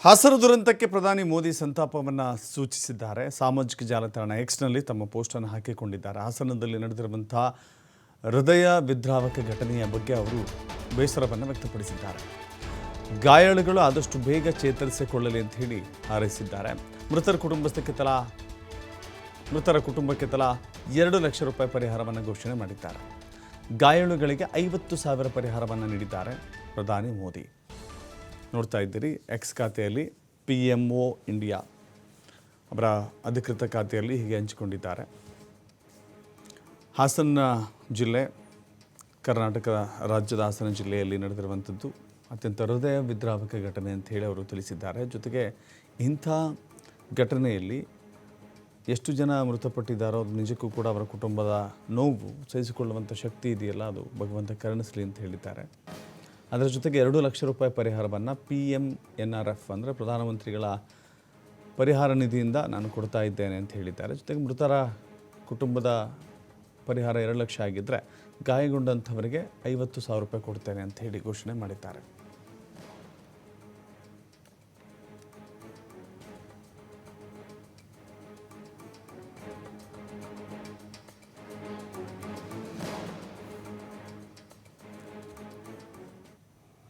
ಹಾಸನ ದುರಂತಕ್ಕೆ ಪ್ರಧಾನಿ ಮೋದಿ ಸಂತಾಪವನ್ನು ಸೂಚಿಸಿದ್ದಾರೆ. ಸಾಮಾಜಿಕ ಜಾಲತಾಣ ಎಕ್ಸ್ನಲ್ಲಿ ತಮ್ಮ ಪೋಸ್ಟನ್ನು ಹಾಕಿಕೊಂಡಿದ್ದಾರೆ. ಹಾಸನದಲ್ಲಿ ನಡೆದಿರುವಂತಹ ಹೃದಯ ವಿದ್ರಾವಕ ಘಟನೆಯ ಬಗ್ಗೆ ಅವರು ಬೇಸರವನ್ನು ವ್ಯಕ್ತಪಡಿಸಿದ್ದಾರೆ. ಗಾಯಾಳುಗಳು ಆದಷ್ಟು ಬೇಗ ಚೇತರಿಸಿಕೊಳ್ಳಲಿ ಅಂತ ಹೇಳಿ ಹಾರೈಸಿದ್ದಾರೆ. ಮೃತರ ಕುಟುಂಬಕ್ಕೆ ತಲಾ 2 ಲಕ್ಷ ರೂಪಾಯಿ ಪರಿಹಾರವನ್ನು ಘೋಷಣೆ ಮಾಡಿದ್ದಾರೆ. ಗಾಯಾಳುಗಳಿಗೆ 50,000 ಪರಿಹಾರವನ್ನು ನೀಡಿದ್ದಾರೆ ಪ್ರಧಾನಿ ಮೋದಿ. ನೋಡ್ತಾ ಇದ್ದೀರಿ, ಎಕ್ಸ್ ಖಾತೆಯಲ್ಲಿ PMO ಇಂಡಿಯಾ ಅವರ ಅಧಿಕೃತ ಖಾತೆಯಲ್ಲಿ ಹೀಗೆ ಹಂಚಿಕೊಂಡಿದ್ದಾರೆ. ಹಾಸನ ಜಿಲ್ಲೆ, ಕರ್ನಾಟಕ ರಾಜ್ಯದ ಹಾಸನ ಜಿಲ್ಲೆಯಲ್ಲಿ ನಡೆದಿರುವಂಥದ್ದು ಅತ್ಯಂತ ಹೃದಯ ವಿದ್ರಾವಕ ಘಟನೆ ಅಂತ ಹೇಳಿ ಅವರು ತಿಳಿಸಿದ್ದಾರೆ. ಜೊತೆಗೆ ಇಂಥ ಘಟನೆಯಲ್ಲಿ ಎಷ್ಟು ಜನ ಮೃತಪಟ್ಟಿದ್ದಾರೋ ಅದು ನಿಜಕ್ಕೂ ಕೂಡ ಅವರ ಕುಟುಂಬದ ನೋವು ಸಹಿಸಿಕೊಳ್ಳುವಂಥ ಶಕ್ತಿ ಇದೆಯಲ್ಲ, ಅದು ಭಗವಂತ ಕರುಣಿಸಲಿ ಅಂತ ಹೇಳಿದ್ದಾರೆ. ಅದರ ಜೊತೆಗೆ 2 ಲಕ್ಷ ರೂಪಾಯಿ ಪರಿಹಾರವನ್ನು PMNRF ಅಂದರೆ ಪ್ರಧಾನಮಂತ್ರಿಗಳ ಪರಿಹಾರ ನಿಧಿಯಿಂದ ನಾನು ಕೊಡ್ತಾ ಇದ್ದೇನೆ ಅಂತ ಹೇಳಿದ್ದಾರೆ. ಜೊತೆಗೆ ಮೃತರ ಕುಟುಂಬದ ಪರಿಹಾರ 2 ಲಕ್ಷ ಆಗಿದ್ದರೆ ಗಾಯಗೊಂಡಂಥವರಿಗೆ 50,000 ರೂಪಾಯಿ ಕೊಡ್ತೇನೆ ಅಂತ ಹೇಳಿ ಘೋಷಣೆ ಮಾಡಿದ್ದಾರೆ.